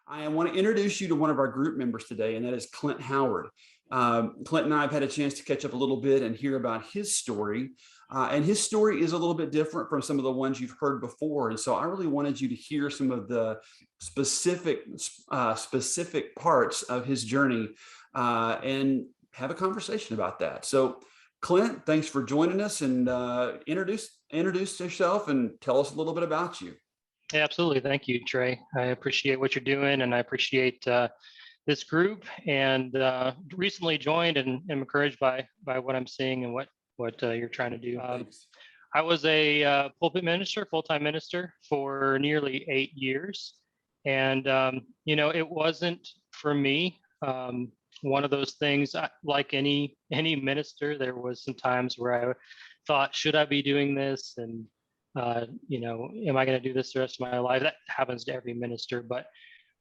I want to introduce you to one of our group members today, and that is Clint Howard. Clint and I have had a chance to catch up a little bit and hear about his story. And his story is a little bit different from some of the ones you've heard before. And so I really wanted you to hear some of the specific parts of his journey and have a conversation about that. So, Clint, thanks for joining us, and introduce yourself and tell us a little bit about you. Yeah, absolutely. Thank you, Trey. I appreciate what you're doing, and I appreciate this group. And recently joined, and am encouraged by what I'm seeing and what you're trying to do. I was a pulpit minister, full-time minister, for nearly 8 years, and it wasn't for me. One of those things, like any minister, there was some times where I thought, should I be doing this? And am I going to do this the rest of my life? That happens to every minister. But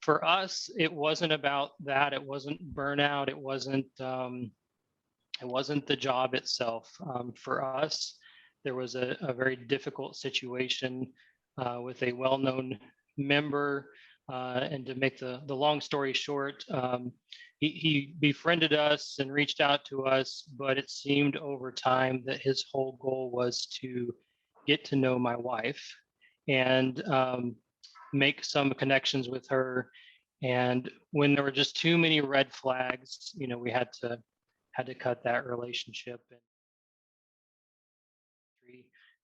for us, it wasn't about that. It wasn't burnout. It wasn't the job itself. For us, there was a very difficult situation with a well-known member. And to make the long story short, he befriended us and reached out to us, but it seemed over time that his whole goal was to get to know my wife and make some connections with her. And when there were just too many red flags, we had to cut that relationship. And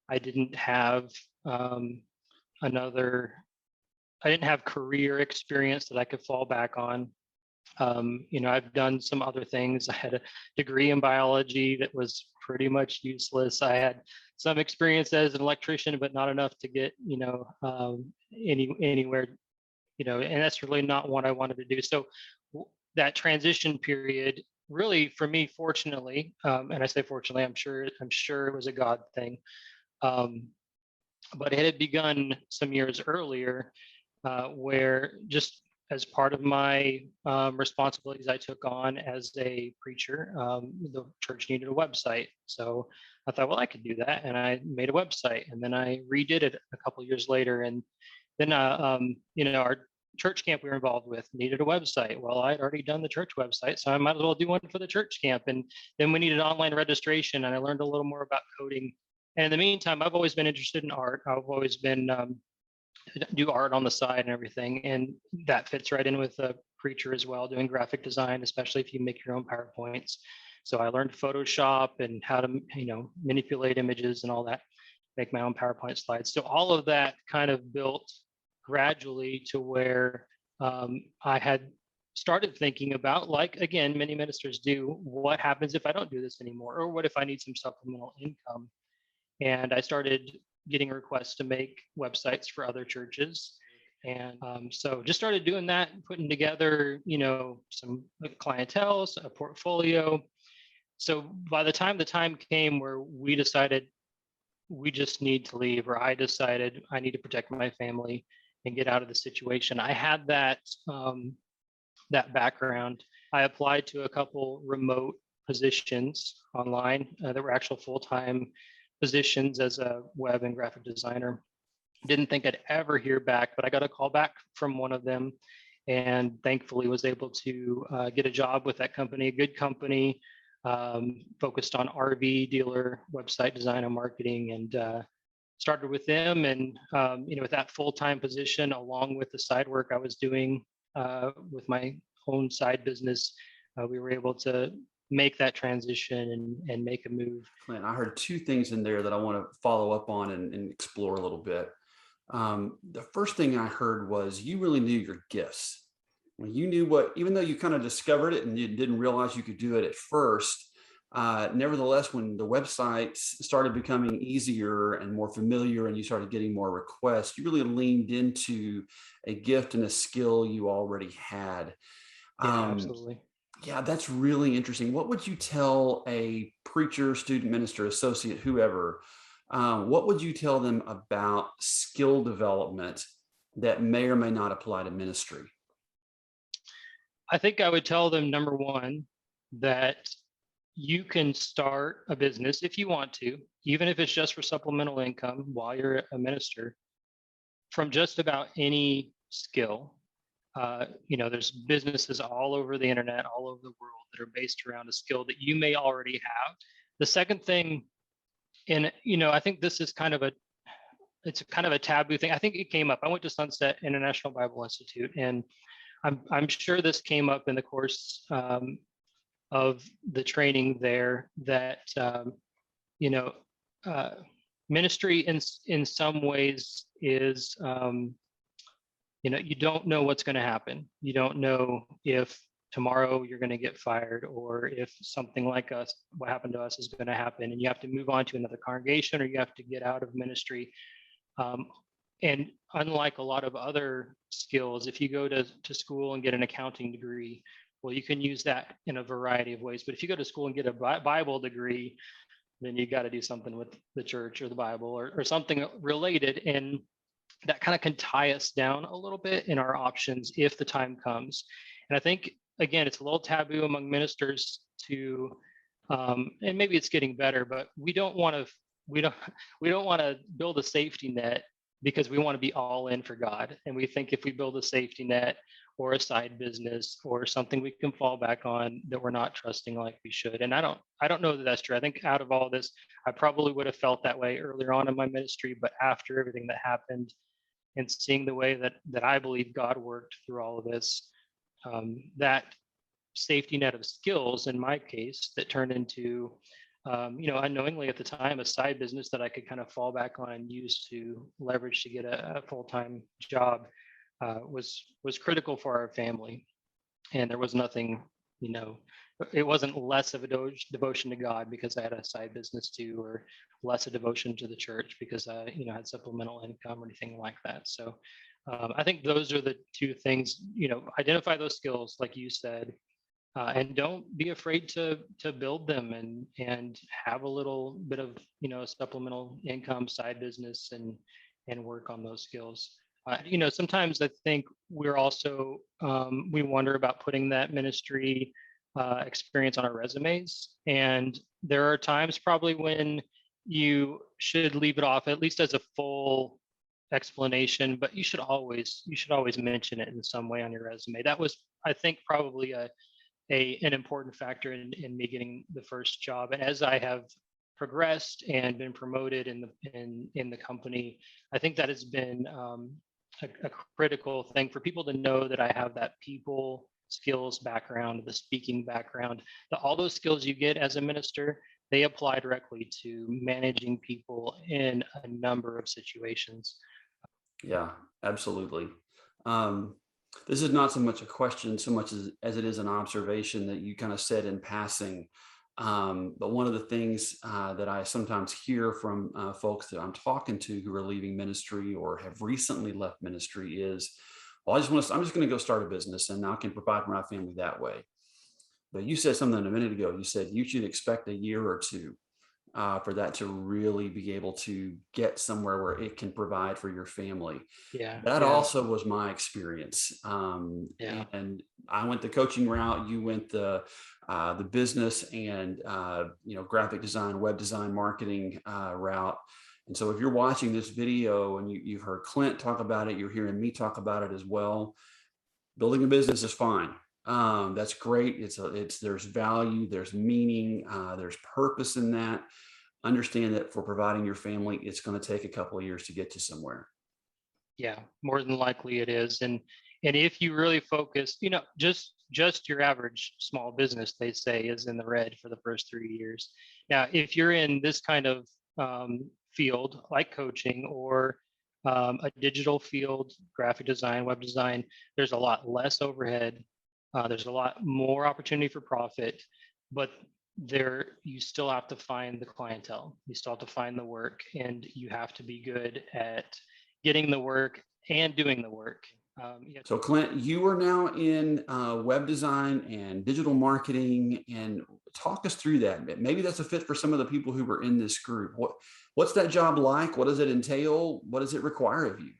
I didn't have career experience that I could fall back on. I've done some other things. I had a degree in biology that was pretty much useless. I had some experience as an electrician, but not enough to get, anywhere, and that's really not what I wanted to do. So that transition period, really for me, fortunately, and I say fortunately, I'm sure it was a God thing. But it had begun some years earlier, where just as part of my responsibilities I took on as a preacher, the church needed a website. So I thought, well, I could do that. And I made a website, and then I redid it a couple of years later. And then, our church camp we were involved with needed a website. Well, I'd already done the church website, so I might as well do one for the church camp. And then we needed online registration, and I learned a little more about coding. And in the meantime, I've always been interested in art. I've always been do art on the side and everything, and that fits right in with a preacher as well, doing graphic design, especially if you make your own PowerPoints. So I learned Photoshop and how to manipulate images and all that, make my own PowerPoint slides. So all of that kind of built gradually to where I had started thinking about, like, again, many ministers do, what happens if I don't do this anymore, or what if I need some supplemental income? And I started getting requests to make websites for other churches. And so just started doing that, putting together, some clientele, a portfolio. So by the time came where we decided we just need to leave, or I decided I need to protect my family and get out of the situation, I had that background. I applied to a couple remote positions online that were actual full-time positions as a web and graphic designer. Didn't think I'd ever hear back, but I got a call back from one of them, and thankfully was able to get a job with that company, a good company, focused on RV dealer website design and marketing, and started with them. And with that full-time position, along with the side work I was doing with my own side business, we were able to make that transition and make a move. Clint, I heard two things in there that I want to follow up on and explore a little bit. The first thing I heard was you really knew your gifts. When you knew even though you kind of discovered it and you didn't realize you could do it at first, nevertheless, when the websites started becoming easier and more familiar and you started getting more requests, you really leaned into a gift and a skill you already had. Yeah, absolutely. Yeah, that's really interesting. What would you tell a preacher, student minister, associate, whoever? What would you tell them about skill development that may or may not apply to ministry? I think I would tell them, number one, that you can start a business if you want to, even if it's just for supplemental income while you're a minister, from just about any skill. There's businesses all over the internet, all over the world that are based around a skill that you may already have. The second thing, and I think this is it's kind of a taboo thing. I think it came up. I went to Sunset International Bible Institute, and I'm sure this came up in the course of the training there, that you know ministry in some ways is you don't know what's going to happen. You don't know if tomorrow you're going to get fired, or if something like what happened to us, is going to happen, and you have to move on to another congregation, or you have to get out of ministry. Um, and unlike a lot of other skills, if you go to school and get an accounting degree, well, you can use that in a variety of ways. But if you go to school and get a Bible degree, then you got to do something with the church or the Bible, or something related. And that kind of can tie us down a little bit in our options if the time comes. And I think, again, it's a little taboo among ministers to, and maybe it's getting better, but we don't want to build a safety net, because we want to be all in for God. And we think if we build a safety net or a side business or something we can fall back on, that we're not trusting like we should. And I don't know that that's true. I think out of all this, I probably would have felt that way earlier on in my ministry, but after everything that happened and seeing the way that I believe God worked through all of this, that safety net of skills in my case that turned into, unknowingly at the time, a side business that I could kind of fall back on and use to leverage to get a full-time job, was critical for our family. And there was nothing, it wasn't less of a devotion to God because I had a side business too, or less a devotion to the church because I, had supplemental income or anything like that. So I think those are the two things. Identify those skills, like you said, and don't be afraid to build them, and have a little bit of supplemental income, side business, and work on those skills. Sometimes I think we're also we wonder about putting that ministry experience on our resumes, and there are times probably when you should leave it off, at least as a full explanation, but you should always mention it in some way on your resume. That was, I think, probably an important factor in me getting the first job. And as I have progressed and been promoted in the company, I think that has been a critical thing for people to know, that I have that people skills background, the speaking background, all those skills you get as a minister, they apply directly to managing people in a number of situations. Yeah, absolutely. This is not so much a question, so much as it is an observation that you kind of said in passing. But one of the things that I sometimes hear from folks that I'm talking to who are leaving ministry or have recently left ministry is, well, I'm just going to go start a business and I can provide for my family that way. But you said something a minute ago. You said you should expect a year or two for that to really be able to get somewhere where it can provide for your family. Yeah, That yeah, also was my experience. yeah, And I went the coaching route. You went the business and graphic design, web design, marketing route. And so if you're watching this video and you've heard Clint talk about it, you're hearing me talk about it as well. Building a business is fine. That's great. There's value, there's meaning, there's purpose in that. Understand that for providing your family, it's going to take a couple of years to get to somewhere. yeah. More than likely it is. And if you really focus, just your average small business, they say, is in the red for the first 3 years. Now, if you're in this kind of field like coaching, or a digital field, graphic design, web design, there's a lot less overhead. There's a lot more opportunity for profit, but you still have to find the clientele. You still have to find the work, and you have to be good at getting the work and doing the work. So Clint, you are now in web design and digital marketing, and talk us through that. Maybe that's a fit for some of the people who were in this group. What's that job like? What does it entail? What does it require of you?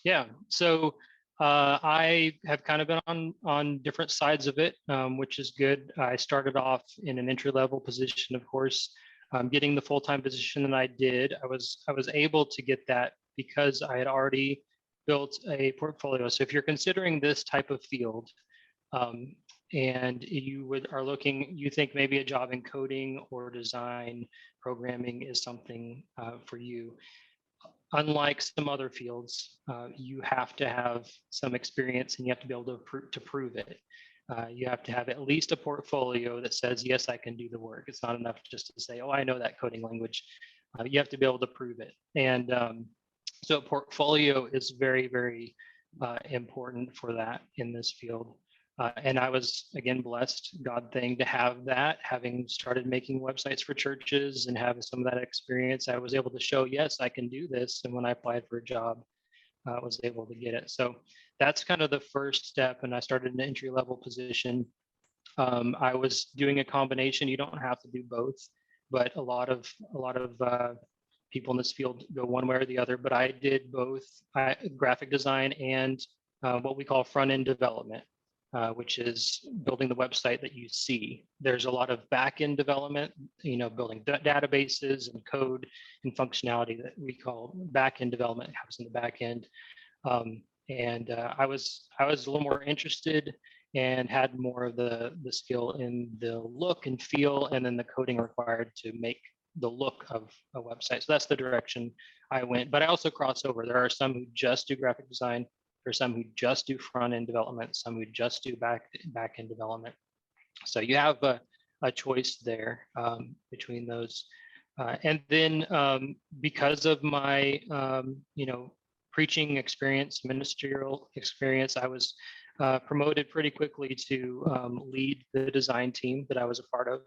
Yeah. So I have kind of been on different sides of it, which is good. I started off in an entry level position, of course. Getting the full time position that I did, I was able to get that because I had already built a portfolio. So if you're considering this type of field, um, and you think maybe a job in coding or design programming is something for you. Unlike some other fields, you have to have some experience and you have to be able to prove it. You have to have at least a portfolio that says, yes, I can do the work. It's not enough just to say, oh, I know that coding language. You have to be able to prove it. And so a portfolio is very, very important for that in this field. And I was, again, blessed, God thing, to have that. Having started making websites for churches and having some of that experience, I was able to show, yes, I can do this. And when I applied for a job, I was able to get it. So that's kind of the first step. And I started an entry level position. I was doing a combination. You don't have to do both, but a lot of people in this field go one way or the other. But I did both graphic design and what we call front end development, which is building the website that you see. There's a lot of back end development, building databases and code and functionality that we call back end development happens in the back end. And I was a little more interested and had more of the skill in the look and feel, and then the coding required to make the look of a website. So that's the direction I went. But I also cross over. There are some who just do graphic design. There's some who just do front end development. Some who just do back end development. So you have a choice there between those. And then because of my preaching experience, ministerial experience, I was promoted pretty quickly to lead the design team that I was a part of,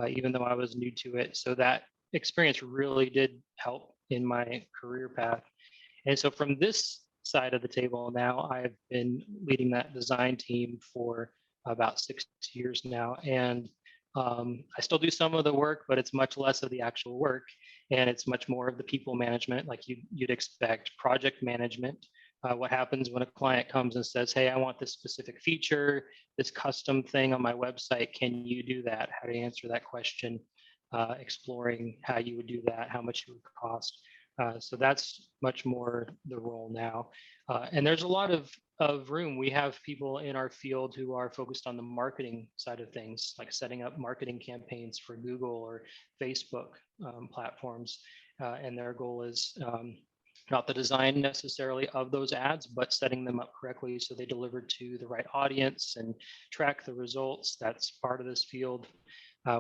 even though I was new to it. So that experience really did help in my career path. And so from this side of the table now, I've been leading that design team for about 6 years now. And I still do some of the work, but it's much less of the actual work. And it's much more of the people management, like you'd expect, project management. What happens when a client comes and says, hey, I want this specific feature, this custom thing on my website. Can you do that? How do you answer that question? Exploring how you would do that, how much it would cost. So that's much more the role now. And there's a lot of room. We have people in our field who are focused on the marketing side of things, like setting up marketing campaigns for Google or Facebook platforms. And their goal is not the design necessarily of those ads, but setting them up correctly so they deliver to the right audience and track the results. That's part of this field.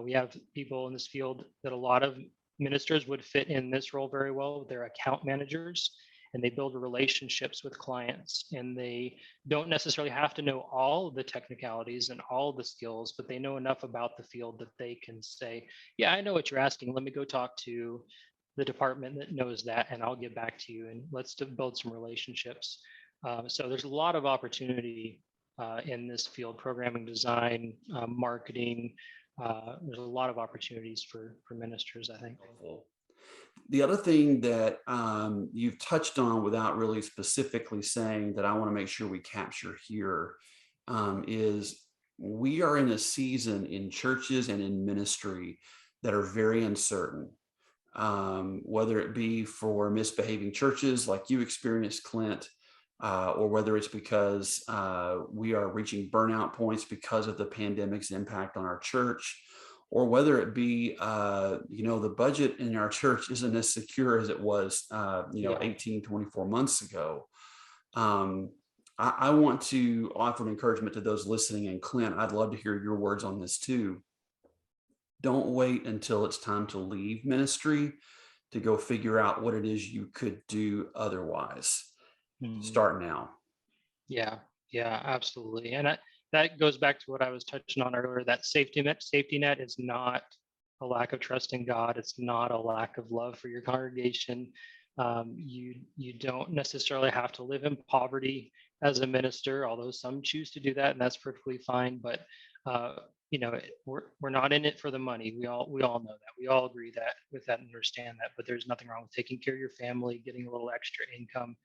We have people in this field that a lot of ministers would fit in this role very well. They're account managers and they build relationships with clients, and they don't necessarily have to know all the technicalities and all the skills, but they know enough about the field that they can say, yeah, I know what you're asking. Let me go talk to the department that knows that, and I'll get back to you, and let's build some relationships. So there's a lot of opportunity in this field: programming, design, marketing. There's a lot of opportunities for ministers, I think. The other thing that you've touched on without really specifically saying that I want to make sure we capture here is we are in a season in churches and in ministry that are very uncertain. Whether it be for misbehaving churches like you experienced, Clint, or whether it's because we are reaching burnout points because of the pandemic's impact on our church, or whether it be, the budget in our church isn't as secure as it was, 18, 24 months ago. I want to offer an encouragement to those listening. And Clint, I'd love to hear your words on this too. Don't wait until it's time to leave ministry to go figure out what it is you could do otherwise. Start now. Yeah, absolutely. And that goes back to what I was touching on earlier. That safety net is not a lack of trust in God. It's not a lack of love for your congregation. You don't necessarily have to live in poverty as a minister, although some choose to do that, and that's perfectly fine. But we're not in it for the money. We all know that. We all agree that with that and understand that. But there's nothing wrong with taking care of your family, getting a little extra income.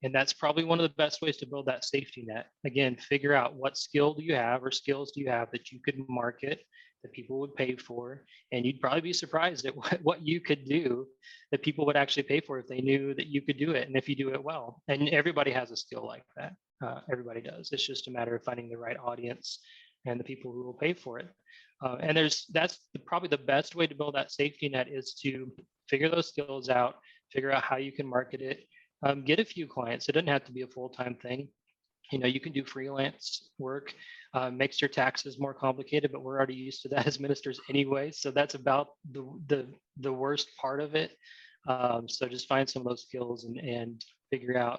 And that's probably one of the best ways to build that safety net. Again, figure out what skill do you have or skills do you have that you could market that people would pay for, and you'd probably be surprised at what you could do that people would actually pay for if they knew that you could do it and if you do it well. And everybody has a skill like that. Everybody does. It's just a matter of finding the right audience and the people who will pay for it. And probably the best way to build that safety net is to figure those skills out, figure out how you can market it, get a few clients. It doesn't have to be a full-time thing. You can do freelance work. Makes your taxes more complicated, but we're already used to that as ministers anyway. So that's about the worst part of it. So just find some of those skills and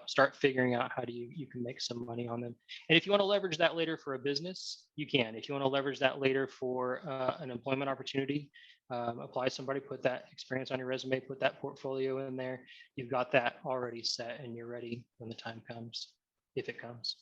start figuring out how do you can make some money on them. And if you want to leverage that later for a business, you can. If you want to leverage that later for an employment opportunity, apply somebody, put that experience on your resume, put that portfolio in there. You've got that already set and you're ready when the time comes, if it comes.